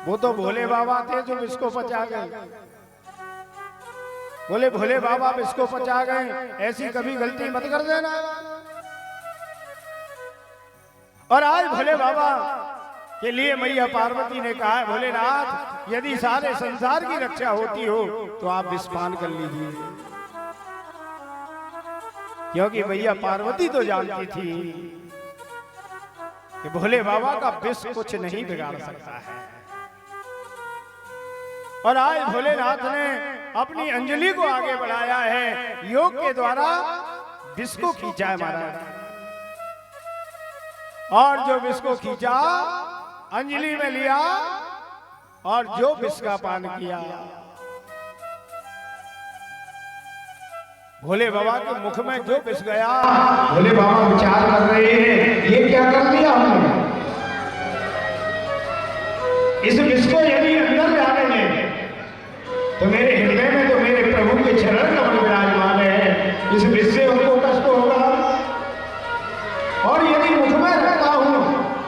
वो तो भोले बाबा थे जो विष को पचा गए। बोले भोले बाबा विष को पचा गए, ऐसी कभी गलती मत कर देना। और आज भोले बाबा के लिए मैया पार्वती ने कहा है, भोलेनाथ यदि सारे संसार की रक्षा होती हो तो आप विषपान कर लीजिए। क्योंकि मैया पार्वती तो जानती थी कि भोले बाबा का विष कुछ नहीं बिगाड़ सकता है। और आज भोलेनाथ ने अपनी अंजलि को आगे बढ़ाया है, योग के द्वारा विष को खींचा है महाराज। और जो विष को खींचा अंजलि में लिया और जो विष का पान किया, भोले बाबा के मुख में जो विष गया, भोले बाबा विचार कर रहे हैं ये क्या कर दिया हमने। इस विष को यदि अंदर जाने दें तो मेरे हृदय में तो मेरे प्रभु के चरण कमल विराजमान है, इस विष से उनको कष्ट होगा। और यदि मुख में रखता हूं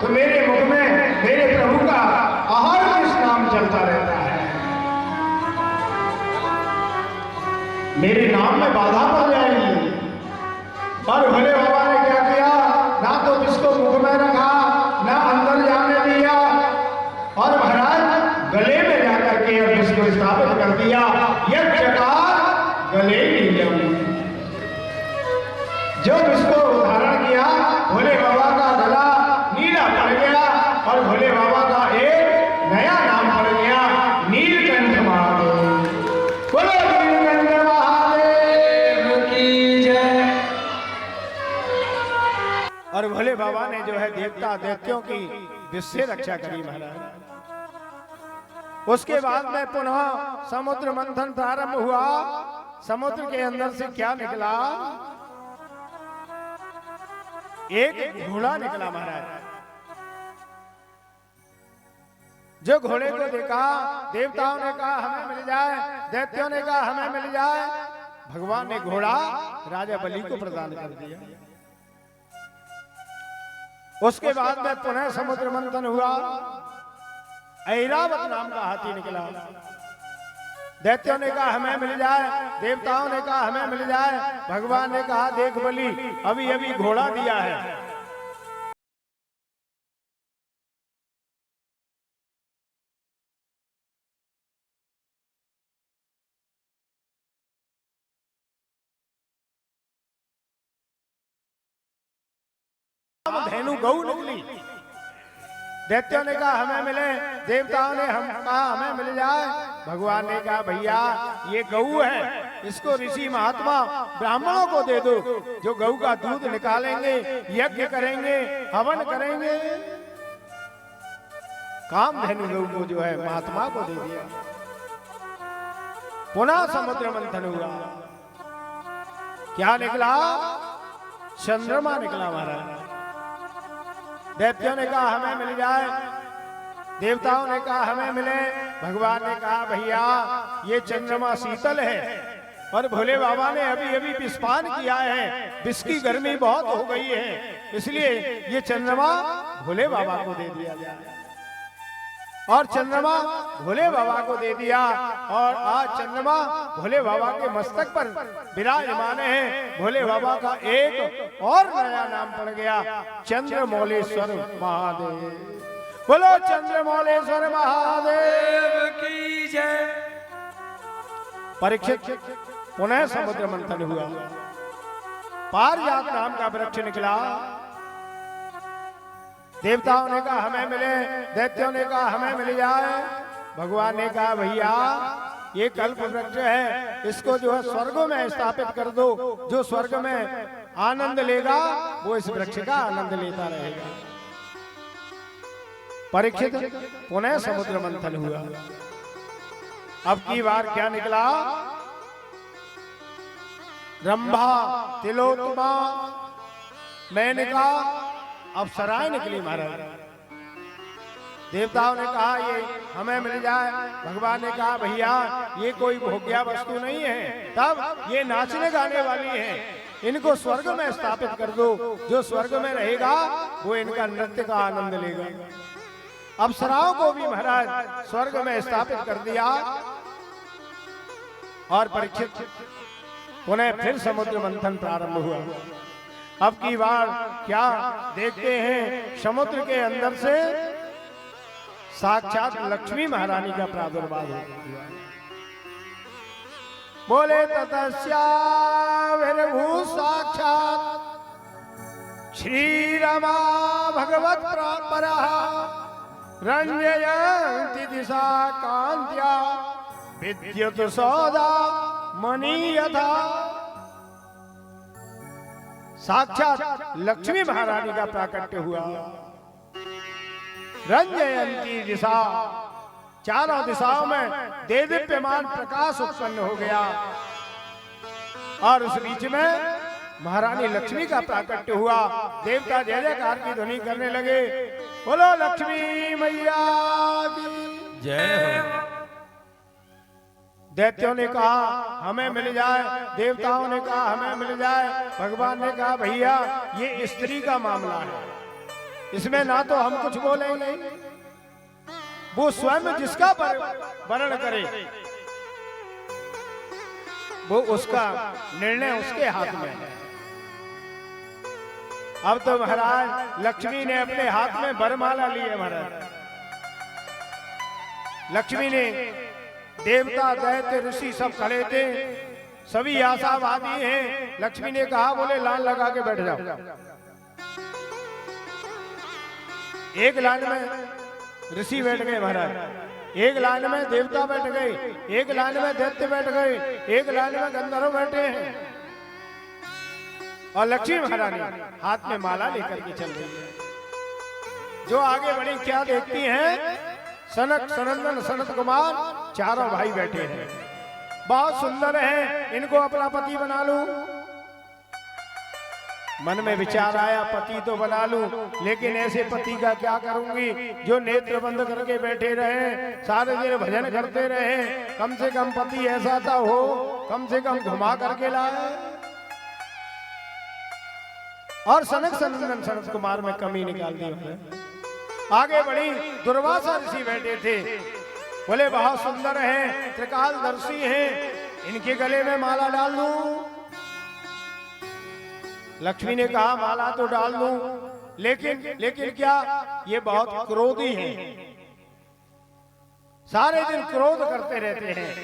तो मेरे मुख में मेरे प्रभु का आहार विष नाम चलता रहता है, मेरे नाम में बाधा पड़ जाएगी। और भोले बाबा ने क्या किया, ना तो विष को मुख में रखा ना अंदर जाने दिया, और महाराज गले में जाकर के विष को स्थापित कर दिया। यह चकार गले नीलम, जो विष को धारण किया भोले बाबा का गला नीला पड़ गया और भोले बाबा का एक नया नाम पड़ गया, नीलकंठ महादेव। बोलो नीलकंठ महादेव की जय। और भोले बाबा ने जो है देवता दैत्यों की विष से रक्षा करी महाराज। उसके बाद में पुनः समुद्र मंथन प्रारंभ हुआ। समुद्र के अंदर से क्या निकला, एक घोड़ा निकला महाराज। जो घोड़े को देखा देवताओं ने कहा हमें मिल जाए, दैत्यों ने कहा हमें मिल जाए। भगवान ने घोड़ा राजा बलि को प्रदान कर दिया। उसके बाद में पुनः समुद्र मंथन हुआ। ऐरावत नाम का हाथी निकला। दैत्यों ने कहा हमें मिल जाए, देवताओं ने कहा हमें मिल जाए। भगवान ने कहा देख बलि अभी अभी घोड़ा दिया है, धेनु गऊ निकली। दैत्यों ने कहा हमें मिले, देवताओं ने कहा हमें मिल जाए। भगवान ने कहा भैया ये गऊ है, इसको ऋषि महात्मा ब्राह्मणों को दे दो, जो गऊ का दूध निकालेंगे, यज्ञ करेंगे, हवन करेंगे। कामधेनु गऊ को जो है महात्मा को दे दिया। पुनः समुद्र मंथन हुआ। क्या निकला, चंद्रमा निकला महाराज। दैत्यों ने कहा हमें मिल जाए, देवताओं ने कहा हमें मिले। भगवान ने कहा भैया ये चंद्रमा शीतल है और भोले बाबा ने अभी अभी विषपान किया है, विष की गर्मी बहुत हो गई है, इसलिए ये चंद्रमा भोले बाबा को दे दिया जाए। और चंद्रमा भोले बाबा को दे दिया। और आज चंद्रमा भोले बाबा के मस्तक पर विराजमान है। भोले बाबा का एक और नया नाम पड़ गया, चंद्रमौलेश्वर महादेव। बोलो चंद्रमौलेश्वर महादेव की जय। परीक्षित पुनः समुद्र मंथन हुआ। पारिजात नाम का वृक्ष निकला। देवताओं ने कहा हमें मिले, दैत्यों ने कहा हमें मिल जाए। भगवान ने कहा भैया ये कल्प वृक्ष है, इसको जो है स्वर्ग में स्थापित कर दो। जो स्वर्ग में आनंद लेगा वो इस वृक्ष का आनंद लेता रहेगा। परीक्षित पुनः समुद्र मंथन हुआ। अब की बार क्या निकला, रंभा, तिलोत्तमा, मेनका, अप्सराएं निकली महाराज। देवताओं ने कहा ये हमें मिल जाए। भगवान ने कहा भैया ये कोई भोग्या वस्तु नहीं है, तब ये नाचने गाने वाली है, इनको स्वर्ग में स्थापित कर दो। जो स्वर्ग में रहेगा वो इनका नृत्य का आनंद लेगा। अप्सराओं को भी महाराज स्वर्ग में स्थापित कर दिया। और परीक्षित पुनः फिर समुद्र मंथन प्रारंभ हुआ। अब की बार क्या देखते हैं, समुद्र के अंदर से साक्षात लक्ष्मी महारानी का प्रादुर्भाव हुआ। बोले ततस्याविर्भू साक्षात श्री रमा भगवत परः रंजयन्ति दिशा कांत्या विद्युत सौदा मणि यथा। साक्षात लक्ष्मी महारानी का प्राकट्य हुआ। रंजयंती दिशा, चारों दिशाओं में देदीप्यमान प्रकाश उत्पन्न हो गया। और उस बीच में महारानी लक्ष्मी का प्राकट्य हुआ। देवता जय जयकार की ध्वनि करने लगे। बोलो लक्ष्मी मैया की जय हो। दैत्यों ने कहा हमें मिल जाए, देवताओं ने कहा हमें मिल जाए। भगवान ने कहा भैया ये स्त्री का मामला है, इसमें ना तो हम कुछ बोलेंगे, वो स्वयं जिसका वर्ण करे वो उसका निर्णय उसके हाथ में है। अब तो महाराज लक्ष्मी ने अपने हाथ में वरमाला ली है। महाराज लक्ष्मी ने, देवता दैत्य ऋषि सब खड़े थे, सभी आशावादी हैं। लक्ष्मी ने कहा बोले लाइन लगा के बैठ जाओ। एक लाइन में ऋषि बैठ गए महाराज, एक लाइन में देवता बैठ गए, एक लाइन में दैत्य बैठ गए, एक लाइन में गंधर्व बैठे हैं। और लक्ष्मी महारानी हाथ में माला लेकर के चल रही है। जो आगे बढ़ी क्या देखती हैं, सनक सनंदन सनत कुमार चारों भाई बैठे हैं, बहुत सुंदर हैं, इनको अपना पति बना लूं। मन में विचार आया पति तो बना लूं, लेकिन ऐसे पति का क्या करूंगी जो नेत्र बंद करके बैठे रहे, सारे दिन भजन करते रहे। कम से कम पति ऐसा तो हो, कम से कम घुमा करके लाए। और सनक सनंदन सनत कुमार में कमी निकाल दी उन्होंने। आगे बढ़ी, दुर्वासा ऋषि बैठे थे, बोले बहुत सुंदर हैं, त्रिकालदर्शी हैं, इनके गले में माला डाल दूं। लक्ष्मी ने कहा माला तो डाल दूं, लेकिन क्या ये बहुत क्रोधी हैं, सारे दिन क्रोध करते रहते हैं।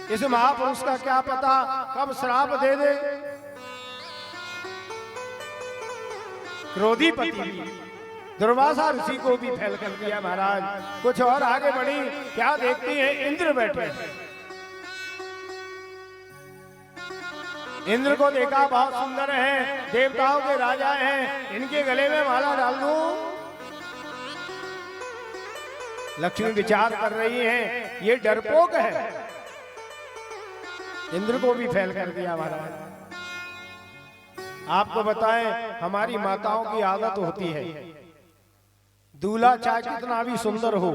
इस महापुरुष का क्या पता कब श्राप दे दे। क्रोधी पति दुर्वासा ऋषि को भी फैल कर दिया। महाराज कुछ और आगे बढ़ी, क्या देखती है, इंद्र बैठे। इंद्र को देखा बहुत सुंदर हैं, देवताओं के राजा हैं, इनके गले में माला डाल दूं। लक्ष्मी विचार कर रही हैं, ये डरपोक है। इंद्र को भी फैल कर दिया। महाराज आपको बताएं, हमारी माताओं की आदत होती है, दूल्हा चाहे कितना भी सुंदर हो,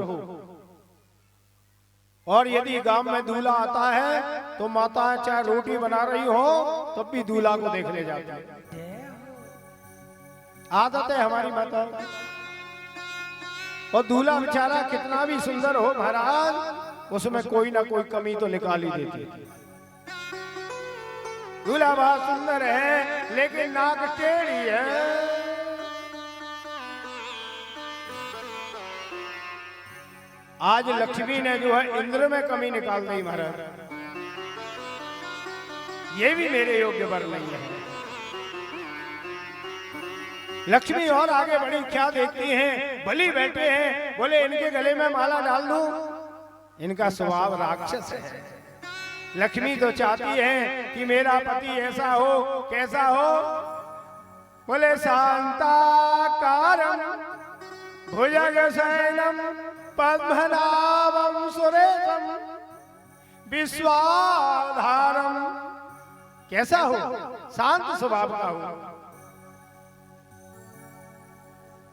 और यदि गांव में दूल्हा आता है तो माता चाहे रोटी बना रही हो तब भी दूल्हा को देखने जाती है। आदत है हमारी माता। और दूल्हा बेचारा कितना भी सुंदर हो महाराज, उसमें कोई ना कोई कमी तो निकाल ही देती है। दूल्हा बहुत सुंदर है लेकिन नाक टेढ़ी है। आज लक्ष्मी ने जो है इंद्र में कमी निकाल दी। महाराज ये भी मेरे योग्य वर नहीं है। लक्ष्मी और आगे बढ़ी, क्या देखती हैं, बलि बैठे हैं, बोले इनके गले में माला डाल दूं। इनका स्वभाव राक्षस है। लक्ष्मी तो चाहती है कि मेरा पति ऐसा हो, कैसा हो, बोले शांताकारं भुजगशयनं पद्मनाभं सुरेशं विश्वाधारं। कैसा हो, शांत स्वभाव का हो।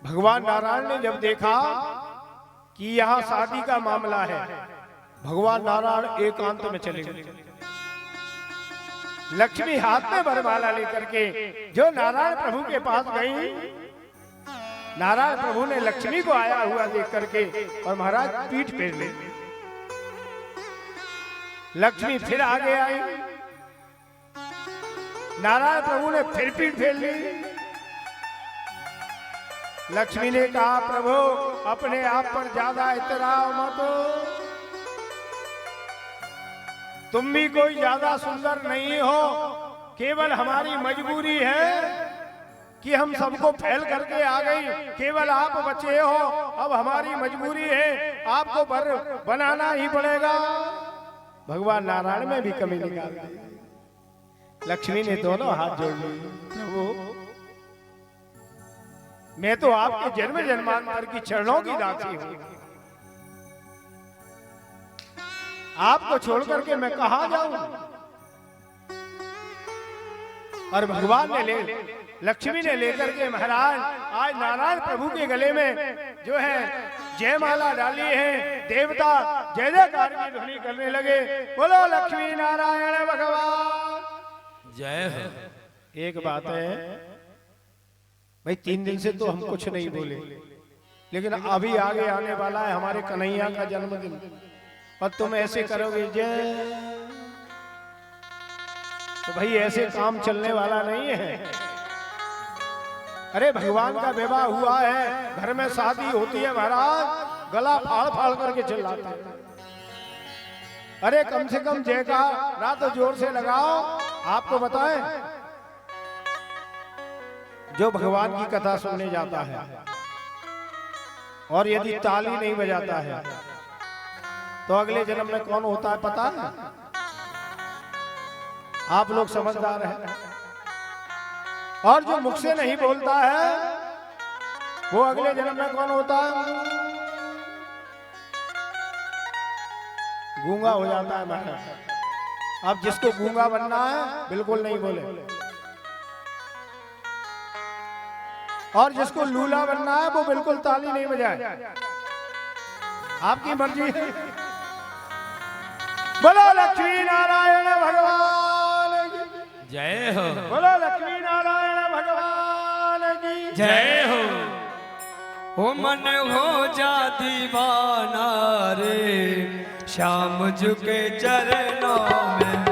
भगवान नारायण ने जब देखा कि यहाँ शादी का मामला है, भगवान नारायण एकांत में चले गए। लक्ष्मी हाथ में वरमाला लेकर के जो नारायण प्रभु के पास गई, नारायण प्रभु ने लक्ष्मी को आया हुआ देख करके और महाराज पीठ फेर ली। लक्ष्मी फिर आगे आई, नारायण प्रभु ने फिर पीठ फेर ली। लक्ष्मी ने कहा प्रभु अपने आप पर ज्यादा इतराओ मत, तुम भी कोई ज्यादा सुंदर नहीं हो, केवल हमारी मजबूरी है कि हम सबको फैल करके आ गई, केवल आप बचे हो, अब हमारी मजबूरी है, आपको बर बनाना ही पड़ेगा। भगवान नारायण में भी कमी निकाल दी। लक्ष्मी ने दोनों हाथ जोड़ लिए, प्रभु मैं तो आपके जन्म जन्मांतर की चरणों की दासी हूं, आपको छोड़ करके मैं कहां जाऊं। और भगवान ने लक्ष्मी ने लेकर के महाराज आज नारायण प्रभु के गले में जो है जयमाला डाली है। देवता जय जयकार की ध्वनि करने लगे, बोलो लक्ष्मी नारायण भगवान जय हो। एक बात है भाई, 3 दिन से तो हम कुछ नहीं बोले, लेकिन अभी आगे आने वाला है हमारे कन्हैया का जन्मदिन, और तुम ऐसे करोगे जय, तो भाई ऐसे काम चलने वाला नहीं है। अरे भगवान का विवाह हुआ है, घर में शादी होती है महाराज, गला फाड़ फाड़ करके चिल्लाते हैं। अरे कम से कम जयकारा तो जोर से लगाओ। आपको बताएं, जो भगवान की कथा सुनने जाता है और यदि ताली नहीं बजाता है तो अगले जन्म में कौन होता है पता है? आप लोग समझदार हैं। और जो मुख से नहीं बोलता है वो अगले जन्म में कौन होता है? गूंगा हो जाता है महाराज। अब जिसको गूंगा बनना है बिल्कुल नहीं बोले, और जिसको लूला बनना है वो बिल्कुल ताली नहीं बजाए। आपकी मर्जी है। बोलो लक्ष्मी नारायण भगवान की जय हो। बोलो लक्ष्मी नारायण भगवान की जय हो। ओ मन हो जा दीवाना रे, श्याम जी के चरणों में